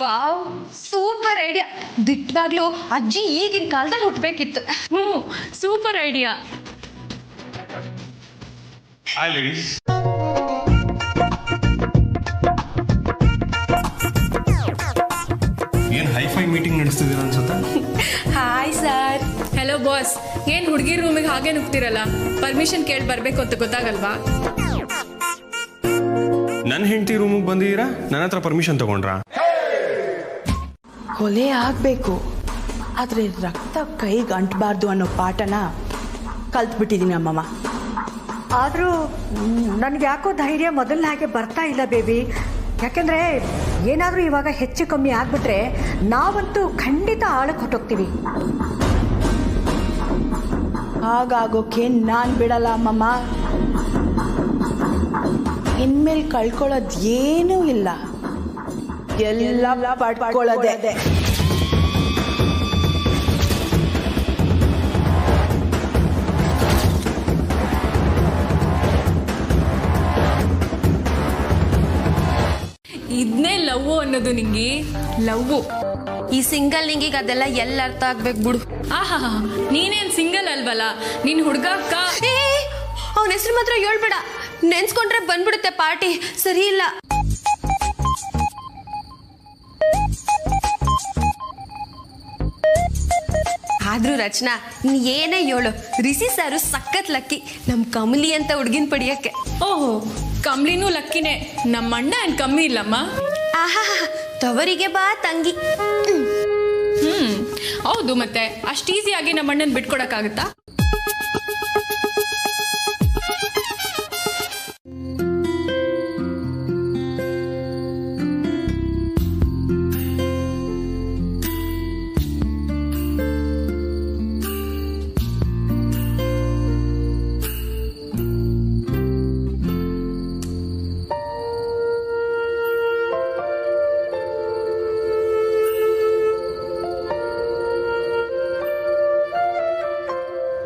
Wow, super idea. ದಿಟ್ವಾಗ್ಲೂ ಅಜ್ಜಿ ಈಗಿನ ಕಾಲದಲ್ಲಿ ಹುಟ್ಟಬೇಕಿತ್ತು. Super idea. Hi ladies. ಏನು ಹೈಫೈ ಮೀಟಿಂಗ್ ನಡೆಸ್ತಿದ್ದೀರ ಅನ್ಸುತ್ತೆ. Hi sir. Hello boss. ಏನ್ ಹುಡುಗಿರ್ ರೂಮಿಗೆ ಹಾಗೆ ನುಗ್ತಿರಲ್ಲ? ಪರ್ಮಿಷನ್ ಕೇಳಿ ಬರ್ಬೇಕು ಅಂತ ಗೊತ್ತಾಗಲ್ವಾ? ನನ್ನ ಹೆಂಡತಿ ರೂಮಿಗೆ ಬಂದಿದ್ದೀರಾ, ನನ್ನ ಹತ್ರ ಪರ್ಮಿಷನ್ ತಗೊಂಡ್ರಾ? ಕೊಲೆ ಆಗಬೇಕು, ಆದರೆ ರಕ್ತ ಕೈಗೆ ಅಂಟಬಾರ್ದು ಅನ್ನೋ ಪಾಠನ ಕಲ್ತ್ಬಿಟ್ಟಿದ್ದೀನಿ ಅಮ್ಮಮ್ಮ. ಆದರೂ ನನಗೆ ಯಾಕೋ ಧೈರ್ಯ ಮೊದಲನ ಹಾಗೆ ಬರ್ತಾ ಇಲ್ಲ ಬೇಬಿ. ಯಾಕೆಂದರೆ ಏನಾದರೂ ಇವಾಗ ಹೆಚ್ಚು ಕಮ್ಮಿ ಆಗಿಬಿಟ್ರೆ ನಾವಂತೂ ಖಂಡಿತ ಆಳಕ್ಕೆ ಹೊಟ್ಟೋಗ್ತೀವಿ. ಹಾಗಾಗೋಕೆ ನಾನು ಬಿಡಲ್ಲ ಅಮ್ಮಮ್ಮ. ಇನ್ಮೇಲೆ ಕಳ್ಕೊಳ್ಳೋದು ಏನೂ ಇಲ್ಲ, ಎಲ್ಲ ಪಡ್ಕೊಳ್ಳೋದೆ. ಇದನ್ನೇ ಲವ್ ಅನ್ನೋದು ನಿಂಗೆ. ಲವ್ ಈ ಸಿಂಗಲ್ ನಿಂಗೀಗ ಅದೆಲ್ಲ ಎಲ್ಲ ಅರ್ಥ ಆಗ್ಬೇಕು ಬಿಡು. ಆಹಾ, ನೀನೇನ್ ಸಿಂಗಲ್ ಅಲ್ವಲ್ಲ, ನಿನ್ ಹುಡ್ಗಕ್ಕ. ಅವನ ಹೆಸರು ಮಾತ್ರ ಹೇಳ್ಬೇಡ, ನೆನ್ಸ್ಕೊಂಡ್ರೆ ಬಂದ್ಬಿಡುತ್ತೆ ಪಾರ್ಟಿ. ಸರಿ ಇಲ್ಲ. ಆದ್ರೂ ರಚನಾ, ನೀ ಏನೇ ಹೇಳು, ರಿಷಿ ಸಾರು ಸಖತ್ ಲಕ್ಕಿ ನಮ್ ಕಮಲಿ ಅಂತ ಹುಡ್ಗಿನ್ ಪಡಿಯಕ್ಕೆ. ಓಹೋ, ಕಮ್ಲಿನೂ ಲಕ್ಕಿನೇ. ನಮ್ಮ ಅಣ್ಣ ಏನ್ ಕಮ್ಮಿ ಇಲ್ಲಮ್ಮ. ಆಹಾ, ತವರಿಗೆ ಬಾ ತಂಗಿ. ಹೌದು, ಮತ್ತೆ ಅಷ್ಟು ಈಸಿಯಾಗಿ ನಮ್ಮ ಅಣ್ಣನ್ ಬಿಟ್ಕೊಡಕ್ಕಾಗತ್ತಾ?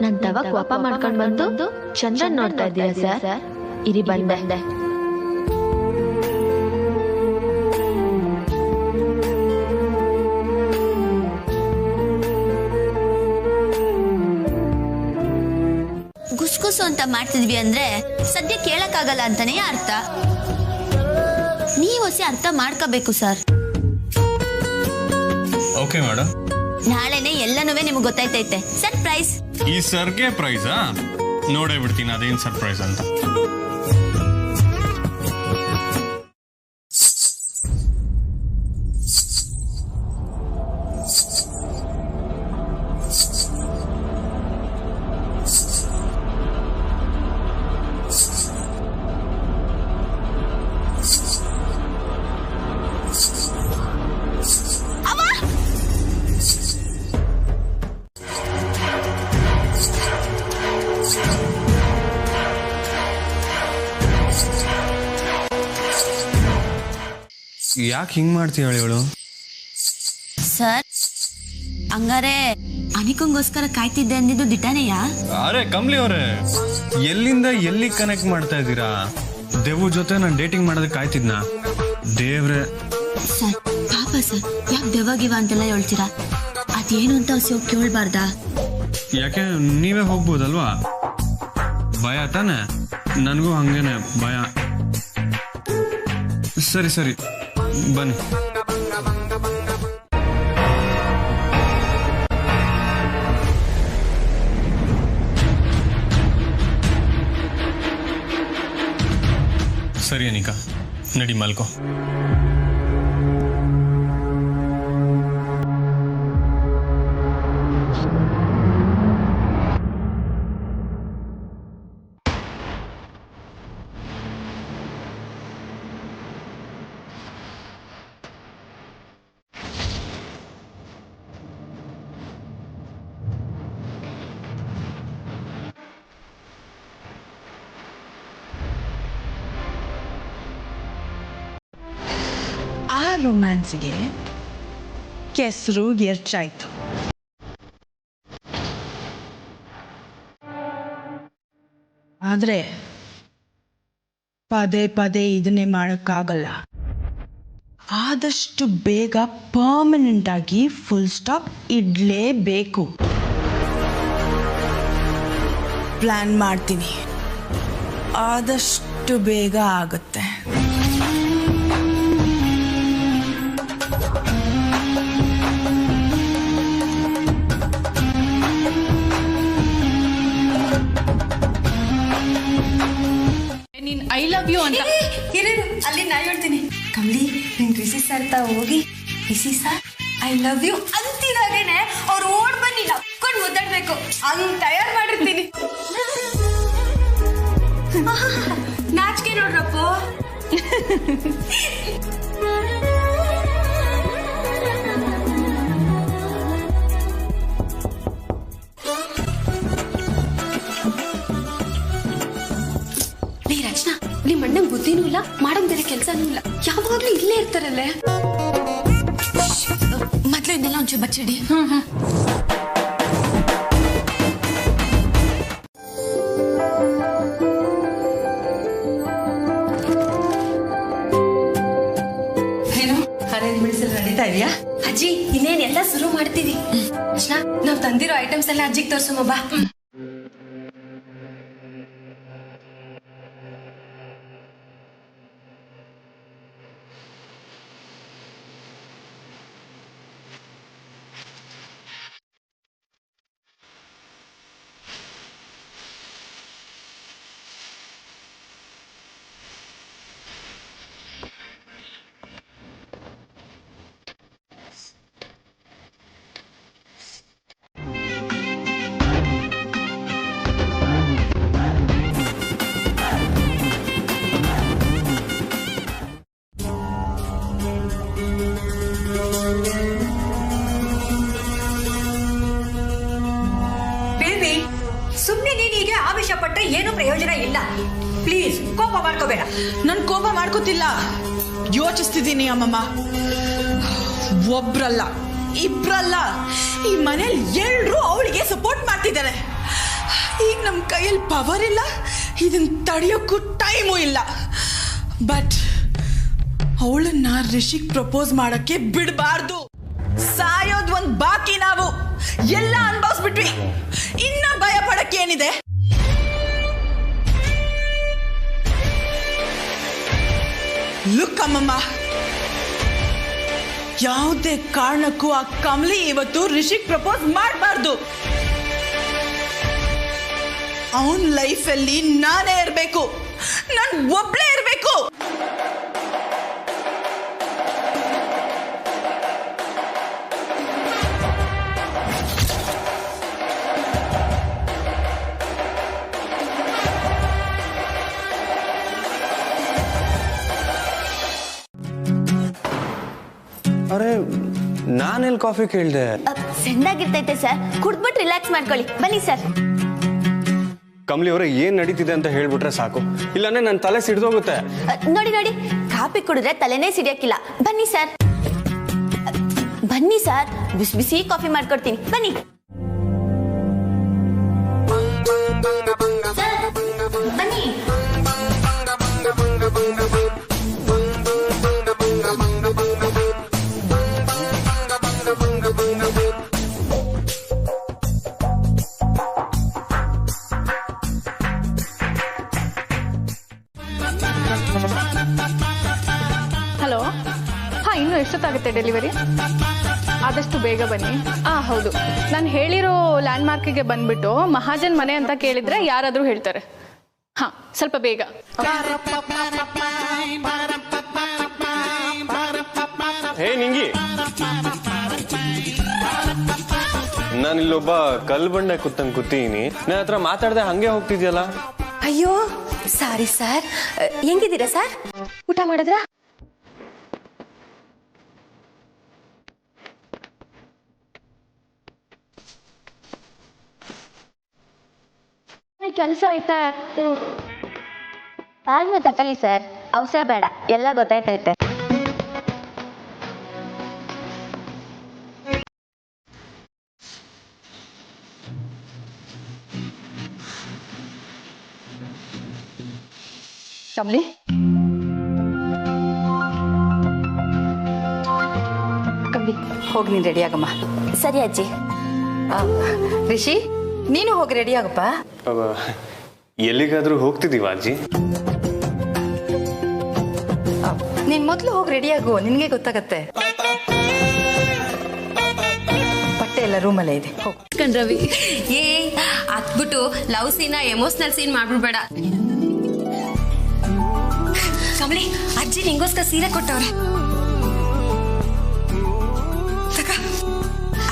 ನನ್ ತವ ಕೋಪ ಮಾಡ್ಕೊಂಡ್ ಬಂದು ಚಂದ್ರನ್ ನೋಡ್ತಾ ಇದ್ದೀರಾ ಸರ್? ಇರಿ ಬಂದೆ. ಗುಸ್ಗುಸು ಅಂತ ಮಾಡ್ತಿದ್ವಿ ಅಂದ್ರೆ ಸದ್ಯ ಕೇಳಕ್ಕಾಗಲ್ಲ ಅಂತಾನೆ ಅರ್ಥ. ನೀವು ಹೊಸ ಅರ್ಥ ಮಾಡ್ಕೋಬೇಕು ಸರ್. ಓಕೆ ಮೇಡಮ್, ನಾಳೆನೆ ಎಲ್ಲನೂ ನಿಮ್ಗೆ ಗೊತ್ತಾಯ್ತೈತೆ. ಸರ್ಪ್ರೈಸ್. ಈ ಸರ್ಗೆ ಪ್ರೈಸಾ? ನೋಡೇ ಬಿಡ್ತೀನಿ ಅದೇನು ಸರ್ಪ್ರೈಸ್ ಅಂತ. ಯಾಕೆ ಹಿಂಗ್ ಮಾಡ್ತೀಯ ಹೇಳು? ಸರ್, ಹಂಗಾರೆ ಅನಿಕಂಗೋಸ್ಕರ ಕಾಯ್ತಿದ್ದೆ ಅಂದಿದ್ದು ದಿಟಾನೆಯಾ? ಅರೆ ಕಮ್ಲಿ ಅವರೇ, ಎಲ್ಲಿಂದ ಎಲ್ಲಿ ಕನೆಕ್ಟ್ ಮಾಡ್ತಾ ಇದ್ದೀರಾ? ದೇವು ಜೊತೆ ನಾನು ಡೇಟಿಂಗ್ ಮಾಡೋದಕ್ಕೆ ಕಾಯ್ತಿದ್ನಾ? ದೇವ್ರೆ ಸರ್, ಪಾಪ ಸರ್, ಯಾಕೆ ದೆವ್ವಾಗಿವ ಅಂತೆಲ್ಲ ಹೇಳ್ತೀರಾ? ಅದೇನು ಅಂತ ಹೊಸ ಕೇಳ್ಬಾರ್ದಾ? ಯಾಕೆ ನೀವೇ ಹೋಗ್ಬೋದಲ್ವಾ? ಭಯ ತಾನೆ? ನನಗೂ ಹಂಗೇನೆ ಭಯ. ಸರಿ ಸರಿ ಬನ್ನಿ. ಸರಿ ಅನಿಕಾ, ನಡಿ ಮಲ್ಕೋ. ಆ ರೊಮ್ಯಾನ್ಸ್ಗೆ ಕೆಸರು ಎರ್ಚಾಯ್ತು. ಆದರೆ ಪದೇ ಪದೇ ಇದನ್ನೇ ಮಾಡೋಕ್ಕಾಗಲ್ಲ. ಆದಷ್ಟು ಬೇಗ ಪರ್ಮನೆಂಟಾಗಿ ಫುಲ್ ಸ್ಟಾಪ್ ಇಡಲೇಬೇಕು. ಪ್ಲ್ಯಾನ್ ಮಾಡ್ತೀನಿ, ಆದಷ್ಟು ಬೇಗ ಆಗುತ್ತೆ. ನೀನ್ ಐ ಲವ್ ಯು ಅಂತ ಏನೇನು ಅಲ್ಲಿ ನಾ ಹೇಳ್ತೀನಿ. ಕಮಲಿ ನಿನ್ ರಿಷಿ ಸರ್ ತಾ ಹೋಗಿ Rishi sir I love you ಅಂತಿದಾಗೇನೆ ಅವ್ರು ಓಡ್ ಬನ್ನಿ ನಕ್ಕೊಂಡು ಮುದ್ದಾಡ್ಬೇಕು ಹಂಗ್ ತಯಾರು ಮಾಡಿರ್ತೀನಿ. ನಾಚಿಕೆ ನೋಡ್ರಪ್ಪ. ರಚನಾ ನಿಮ್ ಅಣ್ಣಂಗ್ ಬುದ್ಧಿನೂ ಇಲ್ಲ, ಮಾಡಂಗ್ ಬೇರೆ ಕೆಲ್ಸನೂ ಇಲ್ಲ, ಯಾವಾಗ್ಲೂ ಇಲ್ಲೇ ಇರ್ತಾರಲ್ಲೇ. ಮೊದ್ಲು ಇದನ್ನೆಲ್ಲ ಒಂಚೂರು ಬಚ್ಚಿಡಿ. ನಡೀತಾ ಇದೆಯಾ ಅಜ್ಜಿ? ಇನ್ನೇನ್ ಎಲ್ಲ ಶುರು ಮಾಡ್ತೀವಿ. ರಚನಾ ನಾವ್ ತಂದಿರೋ ಐಟಮ್ಸ್ ಎಲ್ಲ ಅಜ್ಜಿಗೆ ತೋರ್ಸಮ್ಮ ಬಾ. ಸುಮ್ಮನೆ ನೀನು ಹೀಗೆ ಆವೇಶ ಪಟ್ಟರೆ ಏನು ಪ್ರಯೋಜನ ಇಲ್ಲ. ಪ್ಲೀಸ್ ಕೋಪ ಮಾಡ್ಕೋಬೇಡ. ನಾನು ಕೋಪ ಮಾಡ್ಕೋತಿಲ್ಲ, ಯೋಚಿಸ್ತಿದ್ದೀನಿ ಅಮ್ಮಮ್ಮ. ಒಬ್ರಲ್ಲ ಇಬ್ರಲ್ಲ, ಈ ಮನೇಲಿ ಎಲ್ಲರೂ ಅವಳಿಗೆ ಸಪೋರ್ಟ್ ಮಾಡ್ತಿದ್ದಾರೆ. ಈಗ ನಮ್ಮ ಕೈಯಲ್ಲಿ ಪವರ್ ಇಲ್ಲ, ಇದನ್ನ ತಡೆಯೋಕ್ಕೂ ಟೈಮು ಇಲ್ಲ. ಬಟ್ ಅವಳನ್ನ ರಿಷಿಗ್ ಪ್ರಪೋಸ್ ಮಾಡಕ್ಕೆ ಬಿಡಬಾರ್ದು. ಸಾಯೋದ್ ಒಂದ್ ಬಾಕಿ. ನಾವು ಎಲ್ಲ ಅನ್ಭವಿಸ್ಬಿಟ್ವಿ, ಇನ್ನ ಭಯ ಪಡಕ್ಕೆ ಏನಿದೆ? ಲುಕ್ ಅಮ್ಮಮ್ಮ, ಯಾವುದೇ ಕಾರಣಕ್ಕೂ ಆ ಕಮಲಿ ಇವತ್ತು ರಿಷಿಗ್ ಪ್ರಪೋಸ್ ಮಾಡಬಾರ್ದು. ಅವನ್ ಲೈಫಲ್ಲಿ ನಾನೇ ಇರಬೇಕು, ನಾನು ಒಬ್ಳೇ ಇರಬೇಕು. ಅರೆ ನಾನೆಲ್ಲಿ ಕಾಫಿ ಕೇಳ್ದೆ? ಸಣ್ಣಾಗಿರ್ತೈತೆ ಸರ್, ಕುಡ್ದ್ಬಿಟ್ಟು ರಿಲ್ಯಾಕ್ಸ್ ಮಾಡ್ಕೊಳ್ಳಿ. ಬನ್ನಿ ಸರ್. ಕಮಲಿ ಅವರೇ, ಏನ್ ನಡೀತಿದೆ ಅಂತ ಹೇಳ್ಬಿಟ್ರೆ ಸಾಕು, ಇಲ್ಲಾಂದ್ರೆ ನನ್ನ ತಲೆ ಸಿಡ್ದೋಗುತ್ತೆ. ನೋಡಿ ನೋಡಿ, ಕಾಫಿ ಕುಡಿದ್ರೆ ತಲೆನೇ ಸಿಡಿಯಕ್ಕಿಲ್ಲ. ಬನ್ನಿ ಸರ್, ಬನ್ನಿ ಸರ್, ಬಿಸಿ ಬಿಸಿ ಕಾಫಿ ಮಾಡ್ಕೊಡ್ತೀನಿ. ಬನ್ನಿ ಬನ್ನಿ. ಹಲೋ, ಹಾಂ, ಇನ್ನೂ ಎಷ್ಟೊತ್ತಾಗುತ್ತೆ ಡೆಲಿವರಿ? ಆದಷ್ಟು ಬೇಗ ಬನ್ನಿ. ಹೌದು, ನಾನು ಹೇಳಿರೋ ಲ್ಯಾಂಡ್ ಮಾರ್ಕಿಗೆ ಬಂದ್ಬಿಟ್ಟು ಮಹಾಜನ್ ಮನೆ ಅಂತ ಕೇಳಿದ್ರೆ ಯಾರಾದರೂ ಹೇಳ್ತಾರೆ. ಹಾಂ, ಸ್ವಲ್ಪ ಬೇಗ. ಹೇ ನಿಂಗಿ, ನಾನಿಲ್ಲೊಬ್ಬ ಕಲ್ ಬಂಡೆ ಕೂತಂಗ್ ಕೂತೀನಿ, ನನ್ನ ಹತ್ರ ಮಾತಾಡ್ದೆ ಹಂಗೆ ಹೋಗ್ತಿದ್ಯಲ್ಲ. ಅಯ್ಯೋ ಸಾರಿ ಸರ್. ಹೆಂಗಿದ್ದೀರಾ ಸರ್? ಊಟ ಮಾಡಿದ್ರಾ? ಕೆಲಸ ಐತೆ. ತಾಳ್ಮೆ ತಗೊಳ್ಳಿ ಸರ್, ಅವಸರ ಬೇಡ, ಎಲ್ಲ ಗೊತ್ತಾಯ್ತೈತೆ. ಕಮಲಿ, ಕಮ್ಮಿ. ಹೋಗಿ ನೀನು ರೆಡಿ ಆಗಮ್ಮ. ಸರಿ ಅಜ್ಜಿ. ರಿಷಿ, ನೀನು ಹೋಗಿ ರೆಡಿ ಆಗಪ್ಪ. ಎಲ್ಲಿಗಾದ್ರೂ ಹೋಗ್ತಿದೀವ ಅಜ್ಜಿ? ನೀನ್ ಮೊದಲು ಹೋಗಿ ರೆಡಿ ಆಗು, ನಿನಗೆ ಗೊತ್ತಾಗತ್ತೆ. ಬಟ್ಟೆ ಎಲ್ಲ ರೂಮಲ್ಲೇ ಇದೆ, ಹೋಗು. ರವಿ, ಏ ಅತ್ಬಿಟ್ಟು ಲವ್ ಸೀನ ಎಮೋಷನಲ್ ಸೀನ್ ಮಾಡ್ಬಿಡ್ಬೇಡ. ಕಮಲಿ, ಅಜ್ಜಿ ನಿಂಗೋಸ್ಕರ ಸೀರೆ ಕೊಟ್ಟವ್ರೆ.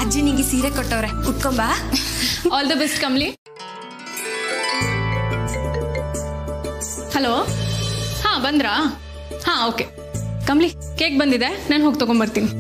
ಅಜ್ಜಿ ನಿಂಗೆ ಸೀರೆ ಕೊಟ್ಟವ್ರೆ, ಉಟ್ಕೊಂಬಾ. All the best Kamli. Hello, ಹಾ ಬಂದ್ರಾ? ಹಾ ಓಕೆ. ಕಮ್ಲಿ, ಕೇಕ್ ಬಂದಿದೆ, ನಾನು ಹೋಗಿ ತಗೊಂಡ್ಬರ್ತೀನಿ.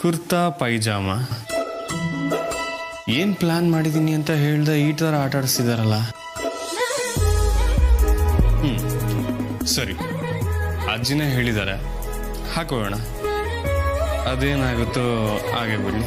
ಕುರ್ತಾ ಪೈಜಾಮ ಏನ್ ಪ್ಲಾನ್ ಮಾಡಿದೀನಿ ಅಂತ ಹೇಳ್ದೆ ಈ ತರ ಆಟ ಆಡಿಸ್ತಿದಾರಲ್ಲ. ಸರಿ, ಅಜ್ಜಿನೇ ಹೇಳಿದ್ದಾರೆ, ಹಾಕೋಣ. ಅದೇನಾಗುತ್ತೋ ಹಾಗೆ ಬಿಡಿ.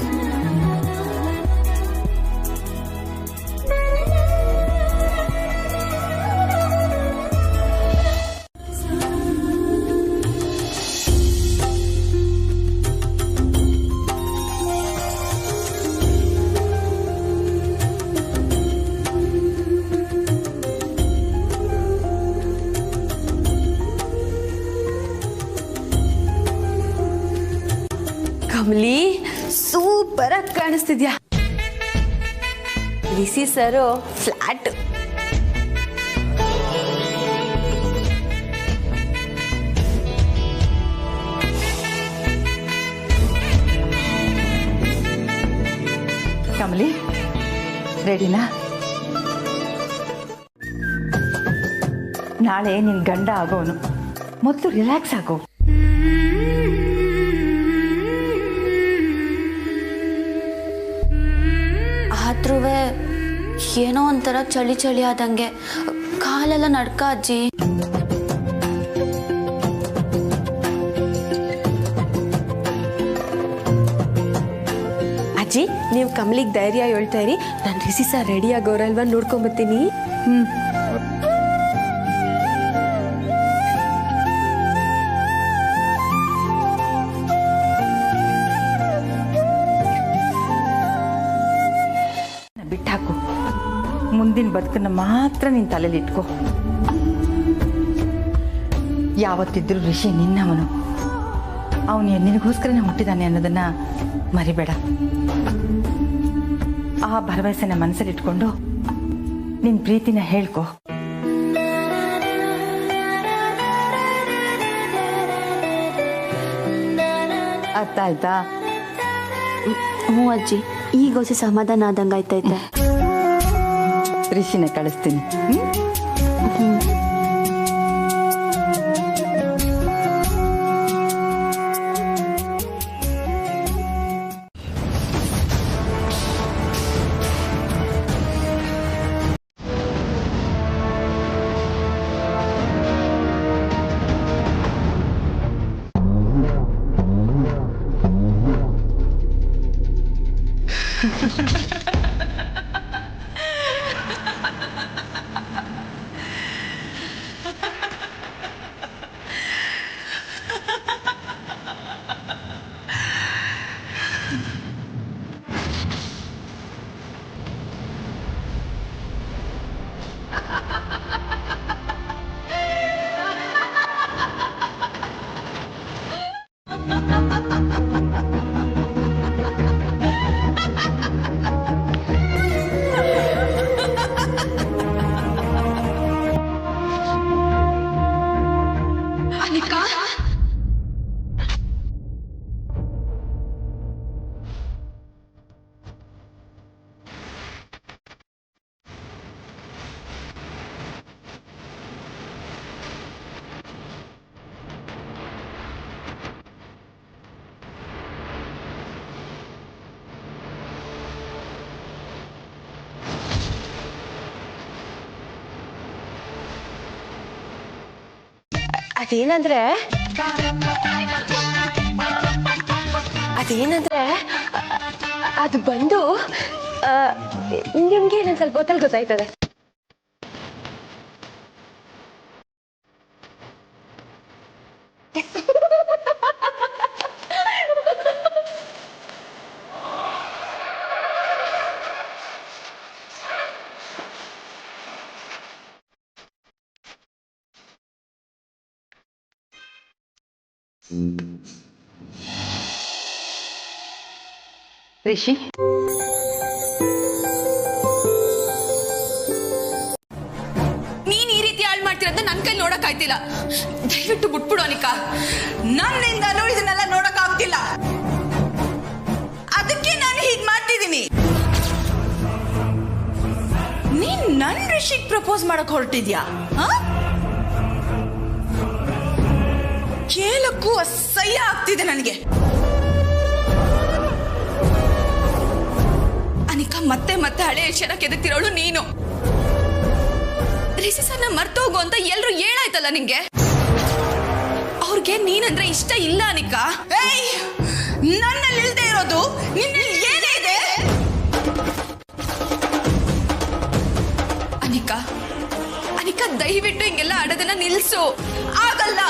ಕಮಲಿ, ಸೂಪರ್ ಆಗಿ ಕಾಣಿಸ್ತಿದ್ಯಾ. ರಿಸಿ ಸರ್ ಫ್ಲಾಟ್. ಕಮಲಿ, ರೆಡಿನಾ? ನಾಳೆ ನಿನ್ ಗಂಡ ಆಗೋನು, ಮೊದಲು ರಿಲ್ಯಾಕ್ಸ್ ಆಗೋ. ಆದ್ರೂ ಏನೋ ಒಂಥರ ಚಳಿ ಚಳಿ ಆದಂಗೆ, ಕಾಲೆಲ್ಲ ನಡ್ಕ ಅಜ್ಜಿ. ಅಜ್ಜಿ, ನೀವು ಕಮಲಿಗೆ ಧೈರ್ಯ ಹೇಳ್ತಾ ಇರಿ. ನಾನು ರಿಸಿ ಸರ್ ರೆಡಿ ಆಗೋರಲ್ವಾ, ನೋಡ್ಕೊಂಬತ್ತೀನಿ. ಬಿಟ್ಟಾಕು, ಮುಂದಿನ ಬದುಕನ್ನ ಮಾತ್ರ ನಿನ್ನ ತಲೆಯಲ್ಲಿ ಇಟ್ಕೋ. ಯಾವತ್ತಿದ್ರೂ ರಿಷಿ ನಿನ್ನವನು, ಅವನು ನಿನಗೋಸ್ಕರನೇ ಹುಟ್ಟಿದಾನೆ ಅನ್ನೋದನ್ನ ಮರಿಬೇಡ. ಆ ಭರವಸೆನ ಮನಸ್ಸಲ್ಲಿ ಇಟ್ಕೊಂಡು ನಿನ್ನ ಪ್ರೀತಿನ ಹೇಳ್ಕೊ. ಅರ್ಥ ಆಯ್ತಾ? ಹ್ಞೂ ಅಜ್ಜಿ, ಈಗ ಹೊಸ ಸಮಾಧಾನ ಆದಂಗೆ ಆಯ್ತೈತೆ. ರಿಷಿನ ಕಳಿಸ್ತೀನಿ. ಅದೇನಂದ್ರೆ ಅದು ಬಂದು ನಿಮ್ಗೆ ಏನಂತ ಸ್ವಲ್ಪ ಹೊತ್ತಲ್ಲಿ ಗೊತ್ತಾಯ್ತದೆ. ರಿಷಿ, ನೀನ್ ಈ ರೀತಿ ಹಾಳು ಮಾಡ್ತಿರೋದನ್ನ ನನ್ ಕೈ ನೋಡಕ್ ಆಯ್ತಿಲ್ಲ. ದಯವಿಟ್ಟು ಬಿಟ್ಬಿಡು ಅನಿಕಾ. ನನ್ನಿಂದಲೂ ಇದನ್ನೆಲ್ಲ ನೋಡಕ್ ಆಗ್ತಿಲ್ಲ. ಅದಕ್ಕೆ ನಾನು ಹೀಗ್ ಮಾಡ್ತಿದ್ದೀನಿ. ನೀನ್ ನನ್ ರಿಷಿಗ್ ಪ್ರಪೋಸ್ ಮಾಡಕ್ ಹೊರಟಿದ್ಯಾ? ಕೇಳಕ್ಕೂ ಅಸಹ್ಯ ಆಗ್ತಿದೆ ನನಗೆ. ಅನಿಕಾ, ಮತ್ತೆ ಮತ್ತೆ ಹಳೆ ವಿಷಯನ ಕೆದಕ್ತಿರೋಳು ನೀನು. ರಿಷಿ ಸರ್ನ ಮರ್ತೋಗು ಅಂತ ಎಲ್ರು ಹೇಳಾಯ್ತಲ್ಲ ನಿಂಗೆ. ಅವ್ರಿಗೆ ನೀನಂದ್ರೆ ಇಷ್ಟ ಇಲ್ಲ ಅನಿಕಾ. ನನ್ನಲ್ಲಿ ಇಲ್ದೇ ಇರೋದು ನಿನ್ನಲ್ಲಿ ಏನೇ ಇದೆ? ಅನಿಕಾ, ದಯವಿಟ್ಟು ಹಿಂಗೆಲ್ಲ ಆಡೋದನ್ನ ನಿಲ್ಸು. ಆಗಲ್ಲ.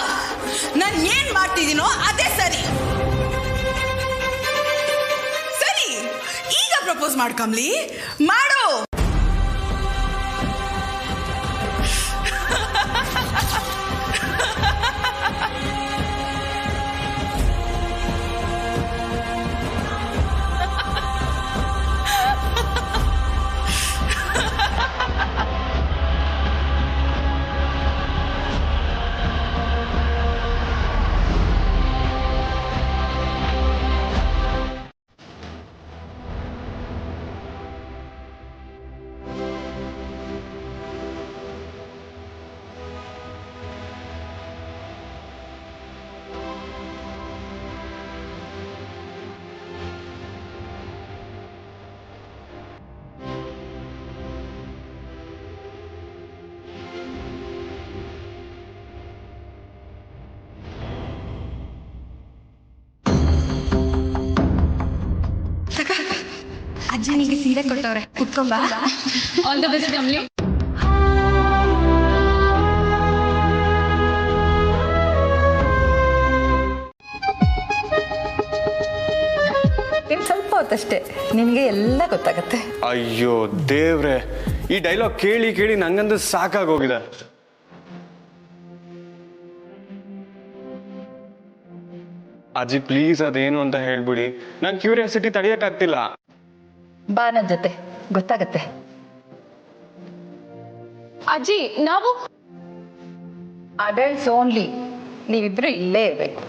ನಾನು ಏನ್ ಮಾಡ್ತಿದ್ದೀನೋ ಅದೇ ಸರಿ. ಸರಿ, ಈಗ ಪ್ರಪೋಸ್ ಮಾಡ್ಕಂಬ್ಲಿ, ಮಾಡು. ಅಜ್ಜಿ ನಿಮಗೆ ಸೀರೆ ಕೊಟ್ಟವ್ರೆ, ಕುತ್ಕೊಂಬ. All the best Kamli. ಇನ್ನು ಸ್ವಲ್ಪ ಹೊತ್ತಷ್ಟೇ, ನಿನಗೆ ಎಲ್ಲ ಗೊತ್ತಾಗತ್ತೆ. ಅಯ್ಯೋ ದೇವ್ರೆ, ಈ ಡೈಲಾಗ್ ಕೇಳಿ ಕೇಳಿ ನಂಗಂದು ಸಾಕಾಗೋಗಿದೆ. ಅಜ್ಜಿ ಪ್ಲೀಸ್ ಅದೇನು ಅಂತ ಹೇಳ್ಬಿಡಿ, ನನ್ ಕ್ಯೂರಿಯಾಸಿಟಿ ತಡೆಯಕ್ಕಾಗ್ತಿಲ್ಲ. ಬಾ ನನ್ನ ಜೊತೆ, ಗೊತ್ತಾಗತ್ತೆ. ಅಜ್ಜಿ, ನಾವು ಅಡಲ್ಟ್ಸ್ ಓನ್ಲಿ. ನೀವಿಬ್ರು ಇಲ್ಲೇ ಇರ್ಬೇಕು.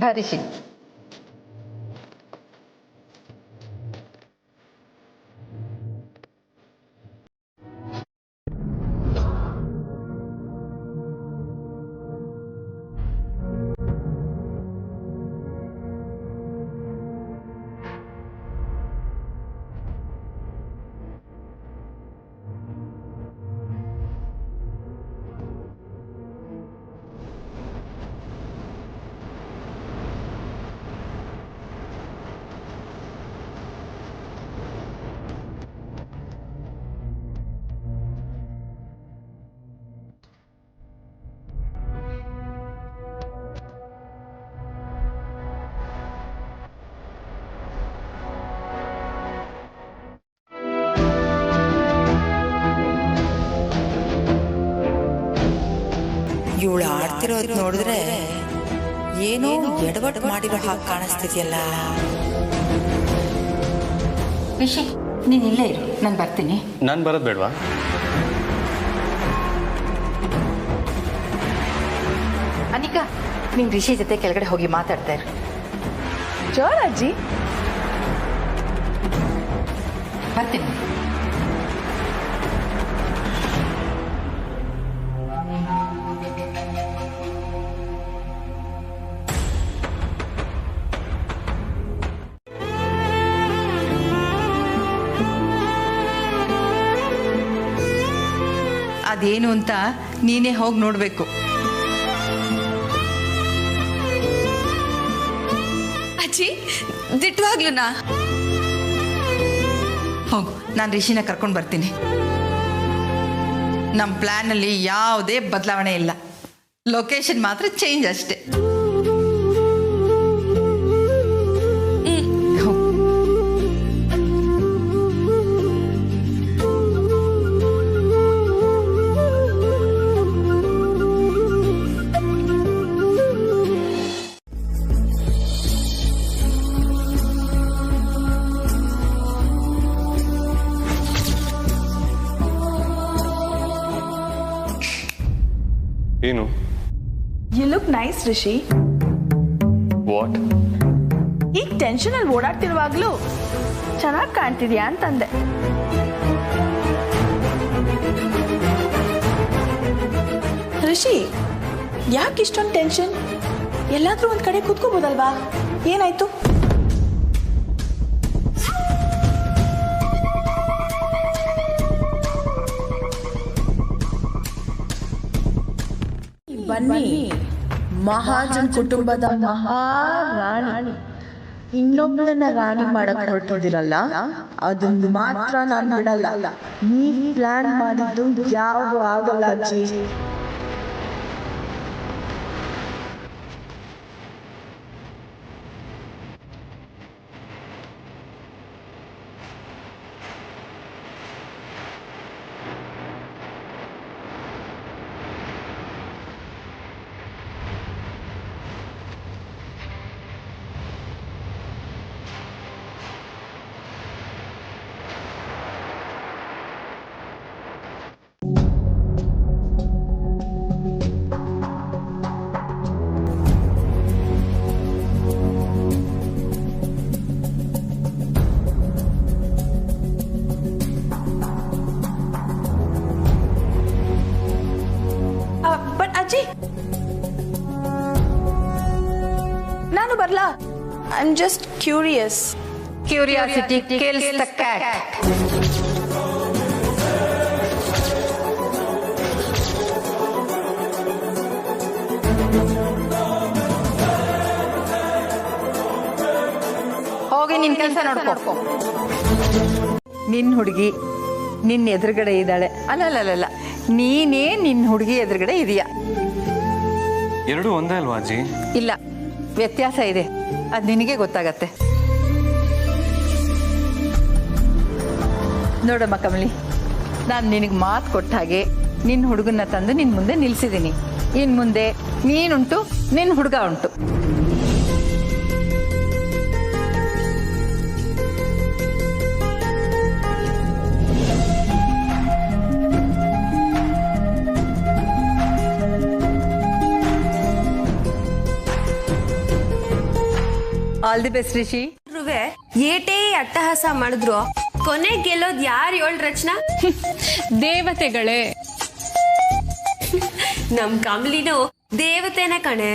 ಭರಿಸಿ. ಇವಳು ಆಡ್ತಿರೋದು ನೋಡಿದ್ರೆ ಏನೋ ಎಡವಟ್ಟು ಮಾಡಿರೋ ಹಾಗೆ ಕಾಣಿಸ್ತಿದ್ಯಲ್ಲ. ರಿಷಿ, ನೀನು ಇಲ್ಲೇ ಇರು, ನಾನು ಬರ್ತೀನಿ. ನಾನು ಬರೋದು ಬೇಡವಾ? ಅನಿಕಾ, ನೀನು ರಿಷಿ ಜೊತೆ ಕೆಳಗಡೆ ಹೋಗಿ ಮಾತಾಡ್ತಾ ಇರು. ಜೋಳ ಅಜ್ಜಿ. ಬರ್ತೀನಿ. ಅದೇನು ಅಂತ ನೀನೇ ಹೋಗಿ ನೋಡಬೇಕು. ಅಜ್ಜಿ ದಿಟ್ಟವಾಗ್ಲೂನಾ? ಹೋಗು, ನಾನು ರಿಷಿನ ಕರ್ಕೊಂಡು ಬರ್ತೀನಿ. ನಮ್ಮ ಪ್ಲ್ಯಾನಲ್ಲಿ ಯಾವುದೇ ಬದಲಾವಣೆ ಇಲ್ಲ, ಲೊಕೇಶನ್ ಮಾತ್ರ ಚೇಂಜ್ ಅಷ್ಟೇ. ಏನು? You look nice Rishi. What? ಈಗ ಟೆನ್ಷನ್ ಅಲ್ಲಿ ಓಡಾಡ್ತಿರುವಾಗ್ಲೂ ಚೆನ್ನಾಗಿ ಕಾಣ್ತಿದ್ಯಾ ಅಂತಂದೆ. ರಿಷಿ, ಯಾಕೆ ಇಷ್ಟೊಂದು ಟೆನ್ಷನ್? ಎಲ್ಲಾದ್ರೂ ಒಂದ್ ಕಡೆ ಕೂತ್ಕೋಬೋದಲ್ವಾ? ಏನಾಯ್ತು? ಬನ್ನಿ, ಮಹಾಜನ್ ಕುಟುಂಬದ ಮಹಾರಾಣಿ ಇನ್ನೊಬ್ಬಳನ್ನ ರಾಣಿ ಮಾಡಕ್ ಹೊರಟಿದಿರಲ್ಲ, ಅದನ್ನು ಮಾತ್ರ ನಾನು ಬಿಡಲ್ಲ. ನೀವ್ ಪ್ಲಾನ್ ಮಾಡಿದ್ದು ಯಾವುದು ಆಗಲ್ಲ ಅಜ್ಜಿ. ಅಜ್ಜಿ, ನಾನು ಬರ್ಲಾ? I am just curious. Curiosity kills the cat. ಹೋಗಿ ನಿನ್ ಕೆಲಸ ನೋಡ್ಕೊ. ನಿನ್ ಹುಡುಗಿ ನಿನ್ನ ಎದುರುಗಡೆ ಇದ್ದಾಳೆ. ಅಲ್ಲಲ್ಲ, ನೀನೇ ನಿನ್ನ ಹುಡುಗಿ ಎದುರುಗಡೆ ಇದೆಯಾ? ಎರಡು ಒಂದೇ ಅಲ್ವಾ ಅಜ್ಜಿ? ಇಲ್ಲ, ವ್ಯತ್ಯಾಸ ಇದೆ. ಅದು ನಿನಗೆ ಗೊತ್ತಾಗತ್ತೆ. ನೋಡಮ್ಮ ಕಮಲಿ, ನಾನು ನಿನಗೆ ಮಾತು ಕೊಟ್ಟ ಹಾಗೆ ನಿನ್ನ ಹುಡುಗನ್ನ ತಂದು ನಿನ್ನ ಮುಂದೆ ನಿಲ್ಸಿದ್ದೀನಿ. ಇನ್ನು ಮುಂದೆ ನೀನುಂಟು, ನಿನ್ನ ಹುಡುಗ ಉಂಟು. All the best Rishi. ಏಟೇ ಅಟ್ಟಹಾಸ ಮಾಡಿದ್ರು ಕೊನೆ ಗೆಲ್ಲೋದ್ ಯಾರು ಹೇಳ ರಚನಾ? ದೇವತೆಗಳೇ. ನಮ್ ಕಮಲಿನೂ ದೇವತೆನ ಕಣೆ.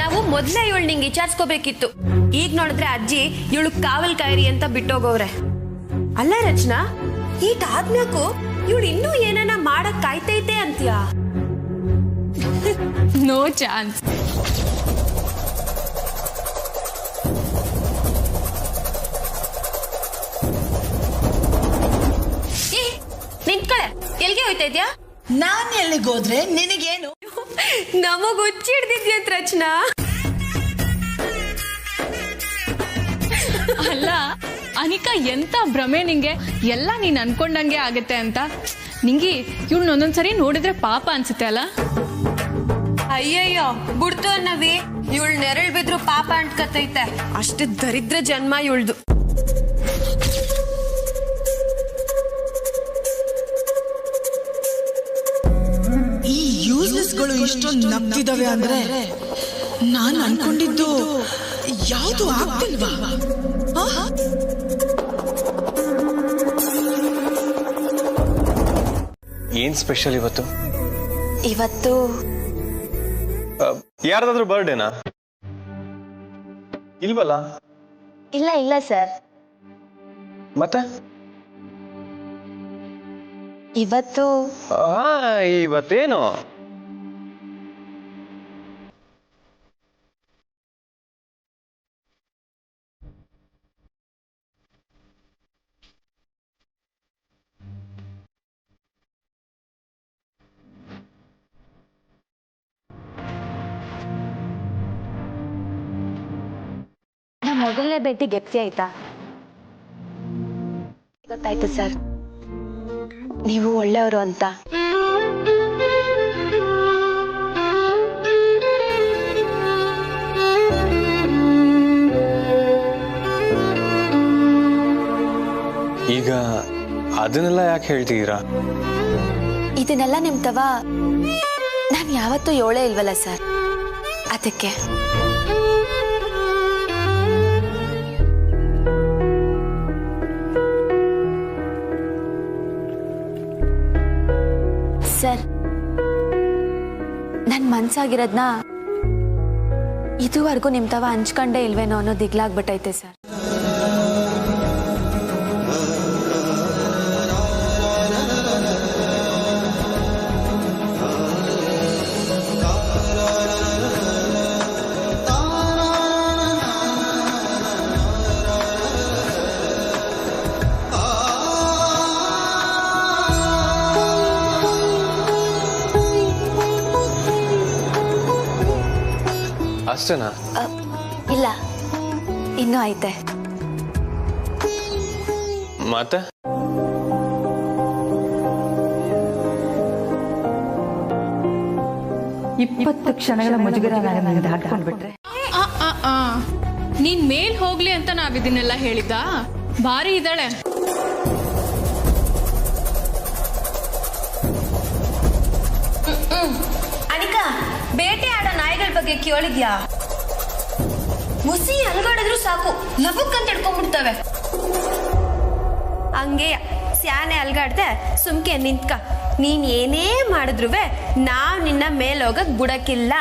ನಾವು ಮೊದ್ಲೇ ಇವಳು ನಿಂಗೆ ವಿಚಾರಿಸ್ಕೋಬೇಕಿತ್ತು. ಈಗ ನೋಡಿದ್ರೆ ಅಜ್ಜಿ ಇವಳು ಕಾವಲ್ ಕಾಯಿರಿ ಅಂತ ಬಿಟ್ಟೋಗವ್ರೆ. ಅಲ್ಲ ರಚನಾ, ಈಟಾದ್ಮ್ಯಾಕು ಇವಳು ಇನ್ನೂ ಏನನ ಮಾಡಕ್ ಕಾಯ್ತೈತೆ ಅಂತೀಯಾ? No chance. ನಿಂತ್ಕಳೆ, ಎಲ್ಗೆ ಹೋಯ್ತಾ ಇದ್ಯಾ? ನಾನ್ ಎಲ್ಲಿಗೋದ್ರೆ ನಿನಗೇನು? ನಮಗ್ ಹುಚ್ಚಿಡ್ದಿದ್ಯಂತ ರಚನಾ. ಅಲ್ಲ ಅನಿಕಾ, ಎಂತ ಭ್ರಮೆ ನಿಂಗೆ? ಎಲ್ಲ ನೀನ್ ಅನ್ಕೊಂಡಂಗೆ ಆಗತ್ತೆ ಅಂತ. ನಿಂಗೆ ಇವ್ಳನ್ನ ಒಂದೊಂದ್ಸರಿ ನೋಡಿದ್ರೆ ಪಾಪ ಅನ್ಸುತ್ತೆ ಅಲ್ಲ? ಅಯ್ಯಯ್ಯೋ ಬಿಡ್ತು ಅನ್ನವಿ, ಇವಳು ನೆರಳು ಬಿದ್ರು ಪಾಪ ಅಂಟ್ಕತೈತೆ. ಅಷ್ಟು ದರಿದ್ರ ಜನ್ಮ ಇವಳ್ದು. ಈ ಯೂಸ್ಲೆಸ್ಗಳು ಇಷ್ಟೊಂದು ನಗ್ತಿದಾವೆ ಅಂದ್ರೆ ನಾನು ಅನ್ಕೊಂಡಿದ್ದು ಯಾವುದು ಆಗ್ತಿಲ್ವಾ? ಏನ್ ಸ್ಪೆಷಲ್ ಇವತ್ತು? ಇವತ್ತು ಯಾರ್ದಾದ್ರೂ ಬರ್ಡೇನಾ? ಇಲ್ವಲ್ಲ. ಇಲ್ಲ ಸರ್. ಮತ್ತೆ ಇವತ್ತೇನು? ನಮ್ಮ ಮೊದಲನೇ ಭೇಟಿ ಗೆಪ್ತಿ ಆಯ್ತಾ? ಗೊತ್ತಾಯ್ತು ಸರ್, ನೀವು ಒಳ್ಳೆಯವರು ಅಂತ. ಈಗ ಅದನ್ನೆಲ್ಲ ಯಾಕೆ ಹೇಳ್ತಿದ್ದೀರಾ? ಇದನ್ನೆಲ್ಲ ನಿಮ್ತವ ನಾನು ಯಾವತ್ತೂ ಯೋಳೇ ಇಲ್ವಲ್ಲ ಸರ್, ಅದಕ್ಕೆ. ಸರ್, ನನ್ನ ಮನ್ಸಾಗಿರೋದ್ನ ಇದುವರೆಗೂ ನಿಮ್ತವ ಹಂಚ್ಕೊಂಡೇ ಇಲ್ವೇನೋ ಅನ್ನೋ ದಿಗ್ಲಾಗ್ಬಿಟ್ಟೈತೆ ಸರ್. ಅಷ್ಟೇನಾ? ಇಲ್ಲ, ಇನ್ನೂ ಐತೆ. ಮತ್ತೆ 20 ಕ್ಷಣಗಳ ಮುಜುಗರ ನನಗೆ ದಾಟ್ಕೊಂಡ್ಬಿಟ್ರೆ. ನೀನ್ ಮೇಲ್ ಹೋಗ್ಲಿ ಅಂತ ನಾವ್ ಇದನ್ನೆಲ್ಲ ಹೇಳಿದ್ದ? ಭಾರಿ ಇದ್ದಾಳೆ. ಅನಿಕಾ, ಬೇಟೆ ಆಡೋ ನಾಯಿಗಳ ಬಗ್ಗೆ ಕೇಳಿದ್ಯಾ? ಮುಸಿ ಅಲ್ಗಾಡಿದ್ರು ಸಾಕು, ಲಬುಕ್ ಅಂತ ಹಿಡ್ಕೊಂಡ್ಬಿಡ್ತವೆ. ಹಂಗೆ ಸ್ಯಾನೆ ಅಲ್ಗಾಡ್ದೆ ಸುಮ್ಕೆ ನಿಂತ್ಕ. ನೀನ್ ಏನೇ ಮಾಡಿದ್ರು ನಾವ್ ನಿನ್ನ ಮೇಲೋಗಕ್ ಬಿಡಕ್ಕಿಲ್ಲ.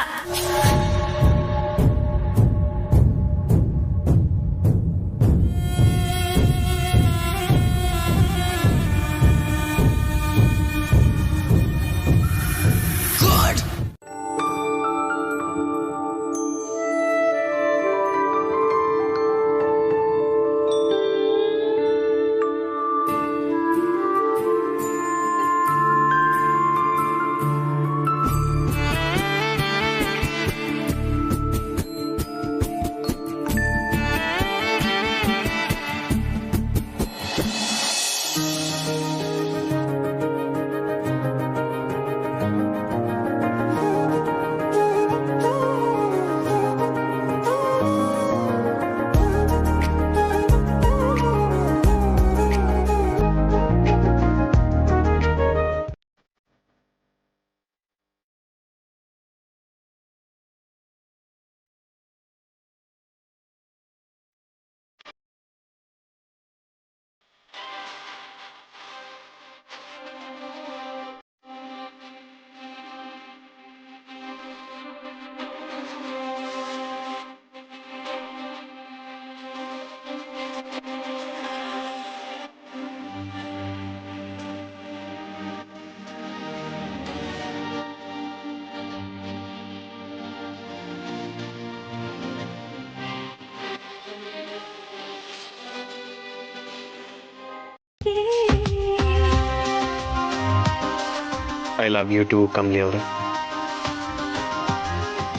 I love you too Kamali ಅವರೇ.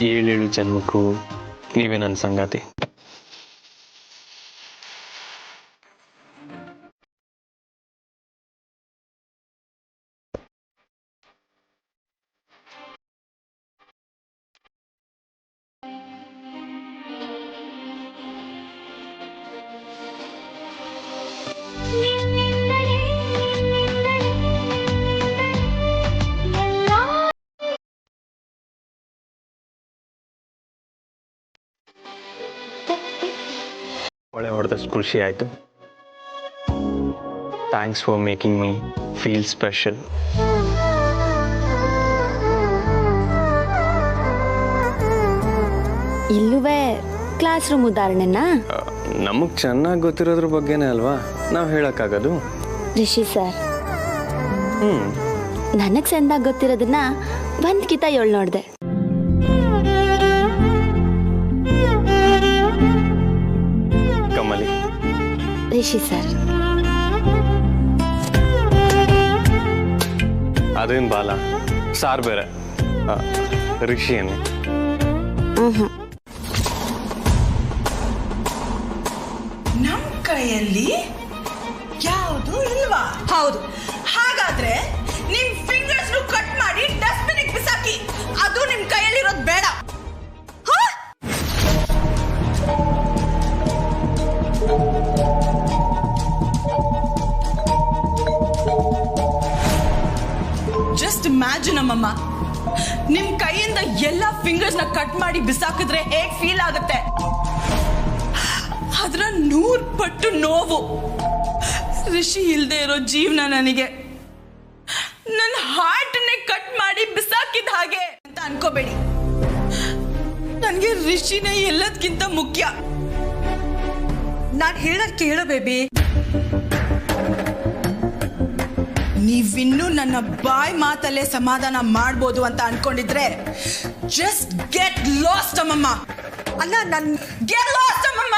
7 ಜನ್ಮಕ್ಕೂ ನೀವೇ ನನ್ನ ಸಂಗಾತಿ. ಒಳ್ಳೆ ಹೊಡೆದಷ್ಟು ಖುಷಿ ಆಯಿತು. Thanks for making me feel special. ಇಲ್ಲುವೇ ಕ್ಲಾಸ್ ರೂಮ್ ಉದಾಹರಣೆನಾ? ನಮಗೆ ಚೆನ್ನಾಗಿ ಗೊತ್ತಿರೋದ್ರ ಬಗ್ಗೆನೇ ಅಲ್ವಾ ನಾವು ಹೇಳೋಕ್ಕಾಗೋದು. ರಿಷಿ ಸರ್, ನನಗೆ ಸೆಂದಾಗ ಗೊತ್ತಿರೋದನ್ನ ಒಂದ್ ಕಿತ 7 ನೋಡ್ದೆ. ಕಮಲಿ, ರಿಷಿ ಸರ್. ಅದೇನ್ ಬಾಲ ಸಾರ್ ಬೇರೆ. ರಿಷಿ ಏನು? ನಮ್ ಕೈಯಲ್ಲಿ ಯಾವುದು ಇಲ್ವಾ? ಹೌದು. ಹಾಗಾದ್ರೆ ನಿಮ್ ಫಿಂಗರ್ಸ್ ಕಟ್ ಮಾಡಿ ಡಸ್ಟ್ಬಿನ್ ಬಿಸಾಕಿ. ಅದು ನಿಮ್ ಕೈಯಲ್ಲಿರೋದು ಬೇಡ. ಜಸ್ಟ್ ಇಮ್ಯಾಜಿನ್ ಅಮ್ಮಮ್ಮ, ನಿಮ್ ಕೈಯಿಂದ ಎಲ್ಲ ಫಿಂಗರ್ಸ್ ನ ಕಟ್ ಮಾಡಿ ಬಿಸಾಕಿದ್ರೆ ಹೇಗ್ ಫೀಲ್ ಆಗುತ್ತೆ? ಅದ್ರ 100 ಪಟ್ಟು ನೋವು. ಋಷಿ ಇಲ್ದೇ ಇರೋ ಜೀವನ ನನಗೆ ನನ್ನ ಹಾರ್ಟ್ನೇ ಕಟ್ ಮಾಡಿ ಬಿಸಾಕಿದ ಹಾಗೆ ಅಂತ ಅನ್ಕೋಬೇಡಿ. ನನಗೆ ಋಷಿನೇ ಎಲ್ಲದಕ್ಕಿಂತ ಮುಖ್ಯ. ನಾನು ಹೇಳೋದು ಕೇಳು ಬೇಬಿ. ನೀವಿನ್ನೂ ನನ್ನ ಬಾಯ್ ಮಾತಲ್ಲೇ ಸಮಾಧಾನ ಮಾಡ್ಬೋದು ಅಂತ ಅನ್ಕೊಂಡಿದ್ರೆ ಜಸ್ಟ್ ಗೆಟ್ ಲಾಸ್ಟ್ ಅಮ್ಮಮ್ಮ. ಅಲ್ಲ, ನನ್ನ ಗೆಟ್ ಲಾಸ್ಟ್ ಅಮ್ಮಮ್ಮ.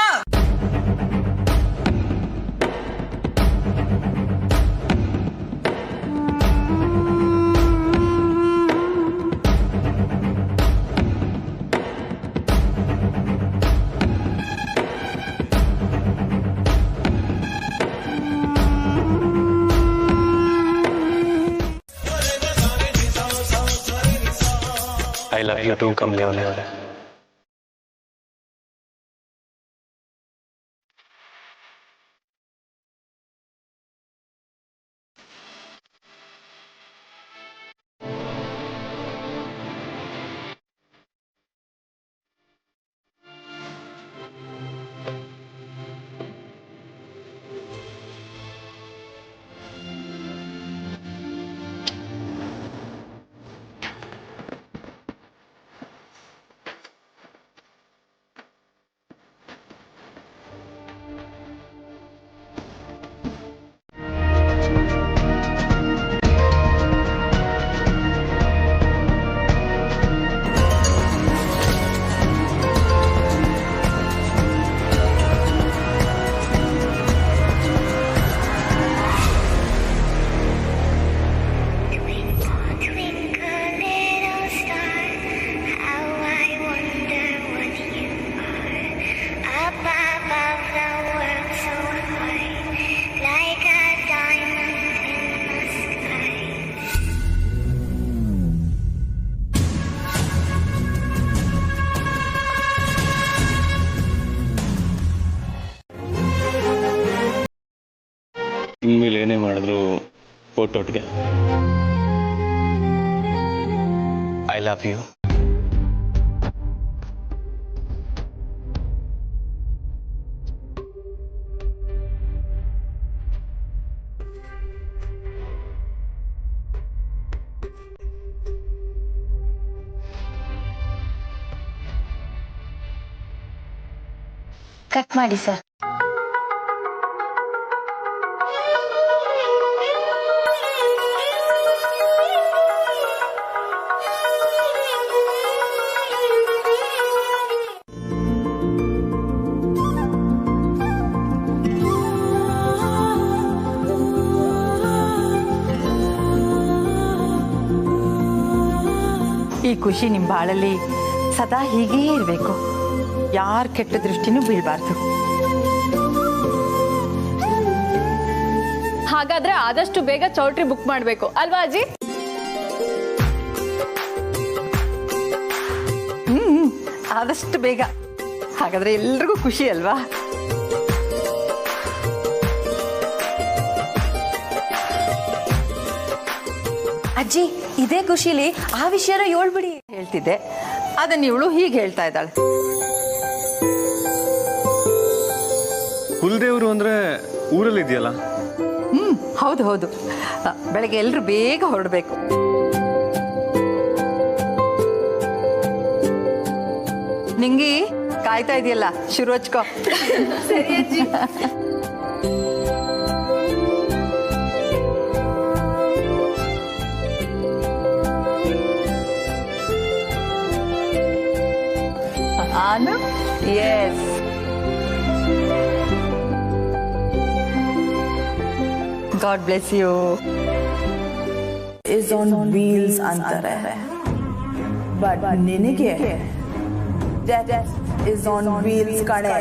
I love you too Kamali ಅವರೇ. ಇನ್ಮೇಲೆ ಏನೇ ಮಾಡಿದ್ರು ಫೋಟೋಟ್ಗೆ ಐ ಲವ್ ಯು. ಕಟ್ ಮಾಡಿ ಸರ್. ಈ ಖುಷಿ ನಿಮ್ಮ ಬಾಳಲ್ಲಿ ಸದಾ ಹೀಗೇ ಇರಬೇಕು. ಯಾರ ಕೆಟ್ಟ ದೃಷ್ಟಿನೂ ಬೀಳಬಾರ್ದು. ಹಾಗಾದ್ರೆ ಆದಷ್ಟು ಬೇಗ ಚೌಟ್ರಿ ಬುಕ್ ಮಾಡಬೇಕು ಅಲ್ವಾ ಅಜ್ಜಿ? ಆದಷ್ಟು ಬೇಗ. ಹಾಗಾದ್ರೆ ಎಲ್ರಿಗೂ ಖುಷಿ ಅಲ್ವಾ? ಅಜ್ಜಿ, ಇದೇ ಖುಷಿಲಿ ಆ ವಿಷಯನ ಹೇಳ್ಬಿಡಿ. ಹೇಳ್ತಿದ್ದೆ, ಅದನ್ನ ಇವಳು ಹೀಗೆ ಹೇಳ್ತಾ ಇದ್ದಾಳೆ. ಕುಲದೇವರು ಅಂದ್ರೆ ಊರಲ್ಲಿ ಇದೆಯಲ್ಲ? ಹೌದು ಹೌದು. ಬೆಳಗ್ಗೆ ಎಲ್ರು ಬೇಗ ಹೊರಡ್ಬೇಕು. ನಿಂಗಿ ಕಾಯ್ತಾ ಇದೆಯಲ್ಲ, ಶುರು ಹಚ್ಕೋ. ಸರಿ ಅಜ್ಜಿ. Yes. God bless you. Is on wheels ಅಂತಾರೆ, ಬಟ್ ನಿನಗೆ ಡೆತ್ ಇಸ್ ಆನ್ ವೀಲ್ಸ್ ಕಣೆ.